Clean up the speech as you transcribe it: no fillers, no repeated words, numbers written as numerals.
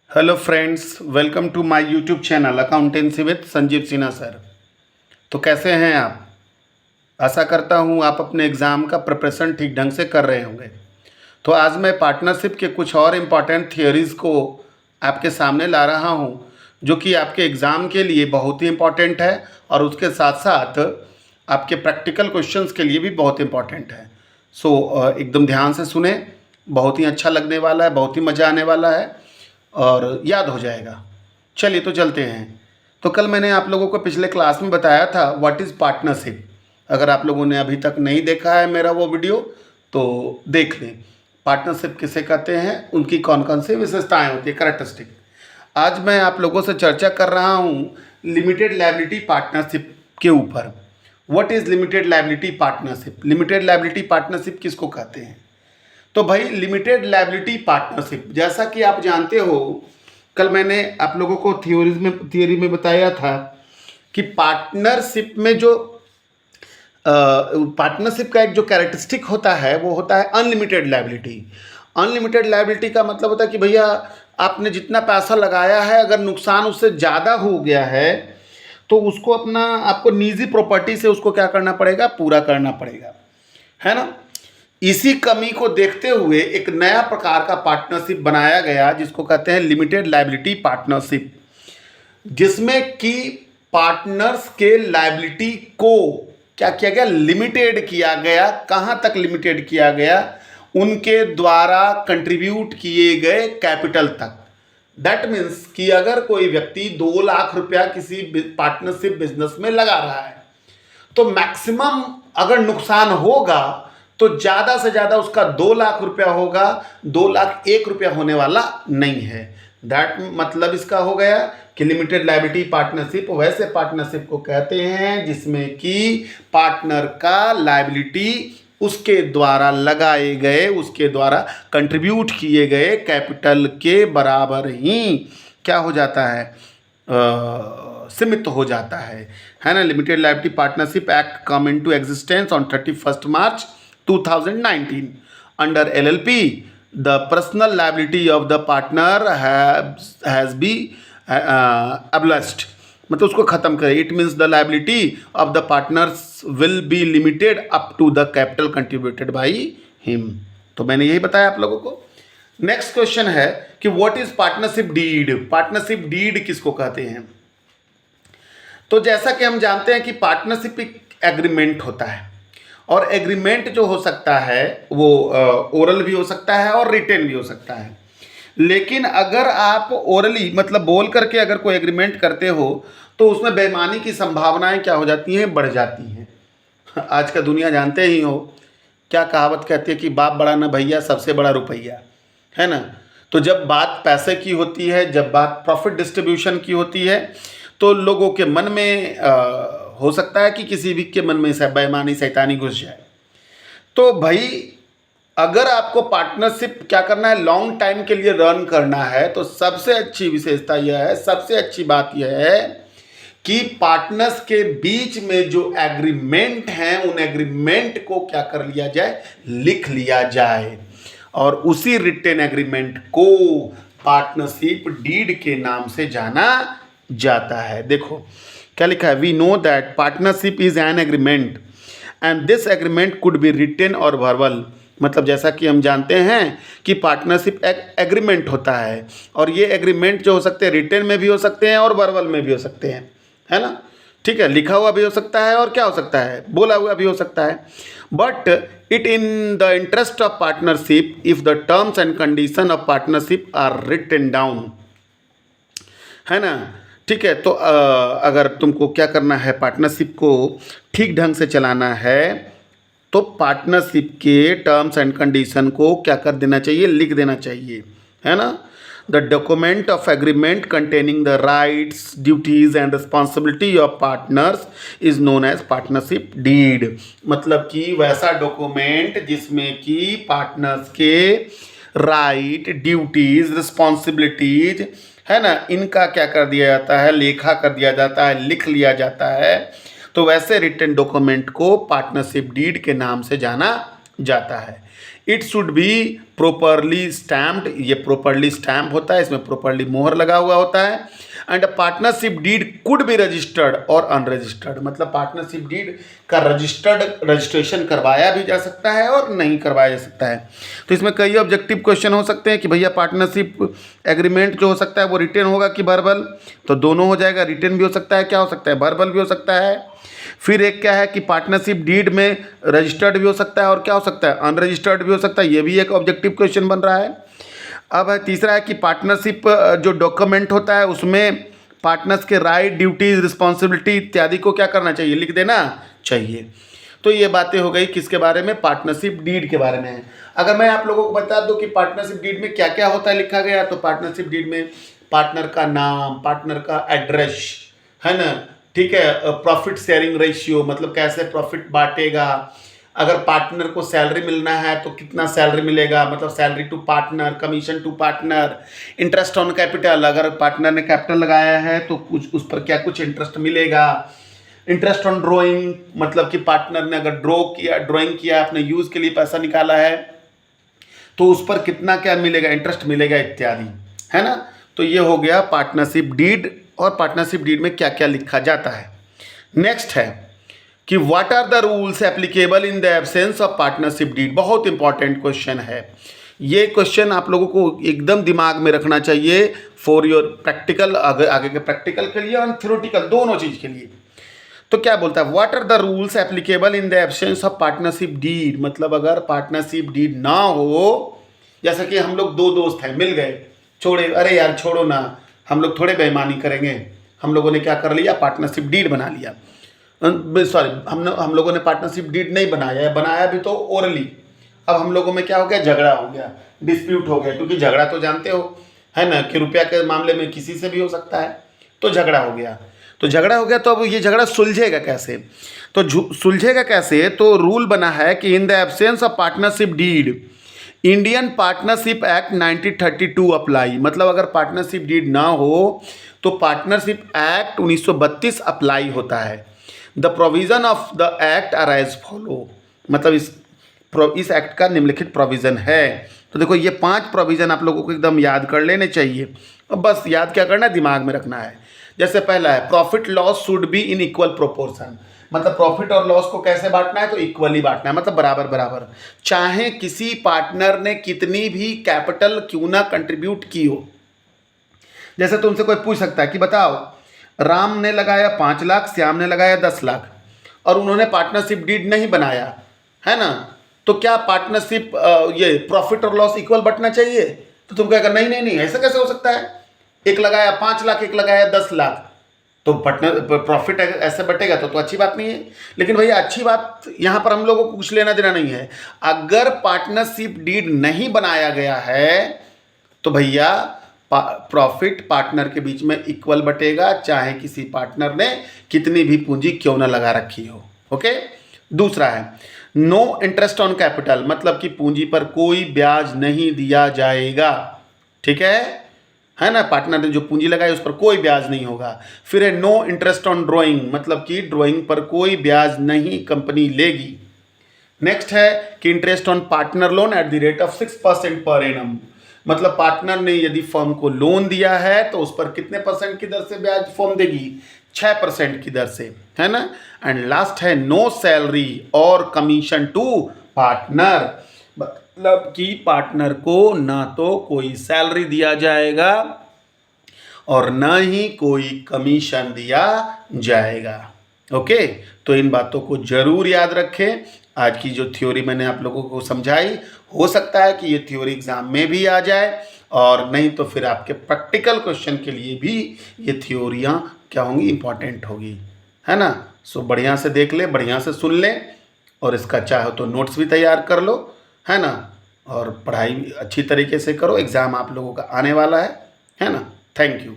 Hello friends, welcome to my YouTube channel accountancy with Sanjeev Sinha sir. तो कैसे हैं आप? आशा करता हूं आप अपने एग्ज़ाम का प्रिपरेशन ठीक ढंग से कर रहे होंगे। तो आज मैं पार्टनरशिप के कुछ और इम्पॉर्टेंट थियोरीज़ को आपके सामने ला रहा हूं, जो कि आपके एग्ज़ाम के लिए बहुत ही इम्पॉर्टेंट है और उसके साथ साथ आपके प्रैक्टिकल क्वेश्चंस के लिए भी बहुत इम्पॉर्टेंट है। एकदम ध्यान से सुने, बहुत ही अच्छा लगने वाला है, बहुत ही मज़ा आने वाला है और याद हो जाएगा। चलिए तो चलते हैं। तो कल मैंने आप लोगों को पिछले क्लास में बताया था व्हाट इज़ पार्टनरशिप। अगर आप लोगों ने अभी तक नहीं देखा है मेरा वो वीडियो तो देख लें। पार्टनरशिप किसे कहते हैं, उनकी कौन कौन सी विशेषताएं होती है, कैरेक्टरिस्टिक। आज मैं आप लोगों से चर्चा कर रहा हूँ लिमिटेड लायबिलिटी पार्टनरशिप के ऊपर। What is limited liability partnership? Limited liability partnership किसको कहते हैं? तो भाई लिमिटेड लायबिलिटी पार्टनरशिप, जैसा कि आप जानते हो, कल मैंने आप लोगों को थियोरी में बताया था कि पार्टनरशिप में जो पार्टनरशिप का एक जो कैरेक्टरिस्टिक होता है वो होता है अनलिमिटेड लायबिलिटी। अनलिमिटेड लायबिलिटी का मतलब होता है कि भैया आपने जितना पैसा लगाया है, अगर नुकसान उससे ज़्यादा हो गया है तो उसको अपना आपको निजी प्रॉपर्टी से उसको क्या करना पड़ेगा, पूरा करना पड़ेगा, है ना। इसी कमी को देखते हुए एक नया प्रकार का पार्टनरशिप बनाया गया जिसको कहते हैं लिमिटेड लायबिलिटी पार्टनरशिप, जिसमें कि पार्टनर्स के लायबिलिटी को क्या किया गया, लिमिटेड किया गया। कहाँ तक लिमिटेड किया गया? उनके द्वारा कंट्रीब्यूट किए गए कैपिटल तक। दैट मीन्स कि अगर कोई व्यक्ति 2 लाख रुपया किसी पार्टनरशिप बिजनेस में लगा रहा है तो मैक्सिमम अगर नुकसान होगा तो ज़्यादा से ज़्यादा उसका 2 लाख रुपया होगा, 2 लाख 1 रुपया होने वाला नहीं है। दैट मतलब इसका हो गया कि लिमिटेड लायबिलिटी पार्टनरशिप वैसे पार्टनरशिप को कहते हैं जिसमें कि पार्टनर का लायबिलिटी उसके द्वारा लगाए गए, उसके द्वारा कंट्रीब्यूट किए गए कैपिटल के बराबर ही क्या हो जाता है, सीमित हो जाता है ना। Limited liability partnership act come into existence on 31 March 2019 under LLP. The personal liability of the partner has be abolished, मतलब उसको खत्म करें। It means the liability of the partners will be limited up to the capital contributed by him. तो मैंने यही बताया आप लोगों को। नेक्स्ट क्वेश्चन है कि what is partnership deed? Partnership deed किसको कहते हैं? तो जैसा कि हम जानते हैं कि पार्टनरशिप एक एग्रीमेंट होता है और एग्रीमेंट जो हो सकता है वो ओरल भी हो सकता है और रिटेन भी हो सकता है। लेकिन अगर आप ओरली मतलब बोल करके अगर कोई एग्रीमेंट करते हो तो उसमें बेईमानी की संभावनाएं क्या हो जाती हैं, बढ़ जाती हैं। आज का दुनिया जानते ही हो, क्या कहावत कहती है कि बाप बड़ा ना भैया, सबसे बड़ा रुपया, है ना। तो जब बात पैसे की होती है, जब बात प्रॉफिट डिस्ट्रीब्यूशन की होती है तो लोगों के मन में हो सकता है कि किसी भी के मन में बेईमानी शैतानी घुस जाए। तो भाई अगर आपको पार्टनरशिप क्या करना है, लॉन्ग टाइम के लिए रन करना है, तो सबसे अच्छी विशेषता यह है, सबसे अच्छी बात यह है कि पार्टनर्स के बीच में जो एग्रीमेंट हैं उन एग्रीमेंट को क्या कर लिया जाए, लिख लिया जाए और उसी रिटेन एग्रीमेंट को पार्टनरशिप डीड के नाम से जाना जाता है। देखो क्या लिखा है, we know that partnership is an agreement and this agreement could be written और वर्बल। मतलब जैसा कि हम जानते हैं कि पार्टनरशिप एक एग्रीमेंट होता है और ये एग्रीमेंट जो हो सकते हैं रिटेन में भी हो सकते हैं और वर्बल में भी हो सकते हैं, है ना। ठीक है, लिखा हुआ भी हो सकता है और क्या हो सकता है, बोला हुआ भी हो सकता है। But it in the interest of partnership if the terms and condition of partnership are written down, है ना। ठीक है, तो अगर तुमको क्या करना है, पार्टनरशिप को ठीक ढंग से चलाना है तो पार्टनरशिप के टर्म्स एंड कंडीशन को क्या कर देना चाहिए, लिख देना चाहिए, है ना। The document of agreement containing the rights, duties and responsibility of partners is known as partnership deed. मतलब कि वैसा डॉक्यूमेंट जिसमें कि पार्टनर्स के राइट, ड्यूटीज, रिस्पॉन्सिबिलिटीज, है ना, इनका क्या कर दिया जाता है, लेखा कर दिया जाता है, लिख लिया जाता है। तो वैसे रिटन डॉक्यूमेंट को पार्टनरशिप डीड के नाम से जाना जाता है। It should be properly stamped, ये प्रॉपरली स्टैम्प होता है, इसमें प्रॉपरली मोहर लगा हुआ होता है। And partnership deed could be registered और अनरजिस्टर्ड, मतलब पार्टनरशिप डीड का रजिस्ट्रेशन करवाया भी जा सकता है और नहीं करवाया जा सकता है। तो इसमें कई ऑब्जेक्टिव क्वेश्चन हो सकते हैं कि भैया पार्टनरशिप एग्रीमेंट जो हो सकता है वो रिटन होगा कि वर्बल, तो दोनों हो जाएगा, रिटन भी हो सकता है, क्या हो सकता है, वर्बल भी हो सकता है। फिर एक क्या है कि पार्टनरशिप डीड में रजिस्टर्ड भी हो सकता है और क्या हो सकता है, अनरजिस्टर्ड भी हो सकता है, ये भी एक ऑब्जेक्टिव क्वेश्चन बन रहा है। अब है तीसरा है कि पार्टनरशिप जो डॉक्यूमेंट होता है उसमें पार्टनर्स के राइट, ड्यूटीज, रिस्पॉन्सिबिलिटी इत्यादि को क्या करना चाहिए, लिख देना चाहिए। तो ये बातें हो गई किसके बारे में, पार्टनरशिप डीड के बारे में है। अगर मैं आप लोगों को बता दूं कि पार्टनरशिप डीड में क्या क्या होता है लिखा गया, तो पार्टनरशिप डीड में पार्टनर का नाम, पार्टनर का एड्रेस, है ना, ठीक है, प्रॉफिट शेयरिंग रेशियो, मतलब कैसे प्रॉफिट बांटेगा, अगर पार्टनर को सैलरी मिलना है तो कितना सैलरी मिलेगा, मतलब salary to partner, commission to partner, interest on capital, अगर पार्टनर ने कैपिटल लगाया है तो कुछ उस पर क्या कुछ इंटरेस्ट मिलेगा, इंटरेस्ट ऑन ड्राइंग, मतलब कि पार्टनर ने अगर ड्राइंग किया, अपने यूज़ के लिए पैसा निकाला है तो उस पर कितना क्या मिलेगा, इंटरेस्ट मिलेगा इत्यादि, है ना। तो ये हो गया पार्टनरशिप डीड, और पार्टनरशिप डीड में क्या क्या लिखा जाता है। नेक्स्ट है कि what are the rules applicable in the absence of partnership deed. बहुत इंपॉर्टेंट क्वेश्चन है ये। क्वेश्चन आप लोगों को एकदम दिमाग में रखना चाहिए फॉर योर प्रैक्टिकल, आगे के प्रैक्टिकल के लिए और थ्योरेटिकल दोनों चीज़ के लिए। तो क्या बोलता है, what are the rules applicable in the absence of partnership deed, मतलब अगर पार्टनरशिप डीड ना हो, जैसा कि हम लोग दो दोस्त हैं, मिल गए, छोड़े, अरे यार छोड़ो ना, हम लोग थोड़े बेईमानी करेंगे, हम लोगों ने क्या कर लिया, पार्टनरशिप डीड बना लिया। सॉरी, हम लोगों ने पार्टनरशिप डीड नहीं बनाया है, बनाया भी तो ओरली। अब हम लोगों में क्या हो गया, झगड़ा हो गया, डिस्प्यूट हो गया, क्योंकि झगड़ा तो जानते हो, है ना, कि रुपया के मामले में किसी से भी हो सकता है। तो झगड़ा हो गया, तो झगड़ा हो गया, तो अब ये झगड़ा सुलझेगा कैसे, तो सुलझेगा कैसे, तो रूल बना है कि in the absence of partnership deed Indian partnership act 1932 apply, मतलब अगर पार्टनरशिप डीड ना हो तो पार्टनरशिप एक्ट 1932 अप्लाई होता है। The provision of the act are as follow, मतलब इस एक्ट का निम्नलिखित प्रोविज़न है। तो देखो ये 5 प्रोविज़न आप लोगों को एकदम याद कर लेने चाहिए, अब बस याद क्या करना है, दिमाग में रखना है। जैसे पहला है profit loss should be in equal proportion, मतलब प्रॉफिट और लॉस को कैसे बांटना है, तो इक्वली बांटना है, मतलब बराबर बराबर, चाहे किसी पार्टनर ने कितनी भी कैपिटल क्यों ना कंट्रीब्यूट की हो। जैसे तुमसे कोई पूछ सकता है कि बताओ, राम ने लगाया 5 लाख, श्याम ने लगाया 10 लाख और उन्होंने पार्टनरशिप डीड नहीं बनाया, है ना, तो क्या पार्टनरशिप ये प्रॉफिट और लॉस इक्वल बंटना चाहिए? तो तुम कहेगा नहीं नहीं नहीं, ऐसा कैसे हो सकता है, एक लगाया 5 लाख, एक लगाया 10 लाख, तो पार्टनर प्रॉफिट ऐसे बटेगा तो अच्छी बात नहीं है। लेकिन भैया अच्छी बात यहाँ पर हम लोगों को कुछ लेना देना नहीं है। अगर पार्टनरशिप डीड नहीं बनाया गया है तो भैया प्रॉफिट पार्टनर के बीच में इक्वल बटेगा, चाहे किसी पार्टनर ने कितनी भी पूंजी क्यों ना लगा रखी हो। ओके। दूसरा है नो इंटरेस्ट ऑन कैपिटल, मतलब कि पूंजी पर कोई ब्याज नहीं दिया जाएगा, ठीक है ना, पार्टनर ने जो पूंजी लगाई उस पर कोई ब्याज नहीं होगा। फिर है नो इंटरेस्ट ऑन ड्राइंग, मतलब कि ड्राइंग पर कोई ब्याज नहीं कंपनी लेगी। नेक्स्ट है कि interest on partner loan at the rate of 6% per annum, मतलब पार्टनर ने यदि फर्म को लोन दिया है तो उस पर कितने परसेंट की दर से ब्याज फर्म देगी, 6% की दर से, है ना। एंड लास्ट है नो सैलरी और कमीशन टू पार्टनर, मतलब कि पार्टनर को ना तो कोई सैलरी दिया जाएगा और ना ही कोई कमीशन दिया जाएगा। ओके, तो इन बातों को जरूर याद रखें। आज की जो थ्योरी मैंने आप लोगों को समझाई, हो सकता है कि ये थ्योरी एग्जाम में भी आ जाए, और नहीं तो फिर आपके प्रैक्टिकल क्वेश्चन के लिए भी ये थ्योरियाँ क्या होंगी, इंपॉर्टेंट होगी, है ना। सो बढ़िया से देख ले, बढ़िया से सुन ले, और इसका चाहो तो नोट्स भी तैयार कर लो, है ना, और पढ़ाई अच्छी तरीके से करो। एग्ज़ाम आप लोगों का आने वाला है ना। Thank you.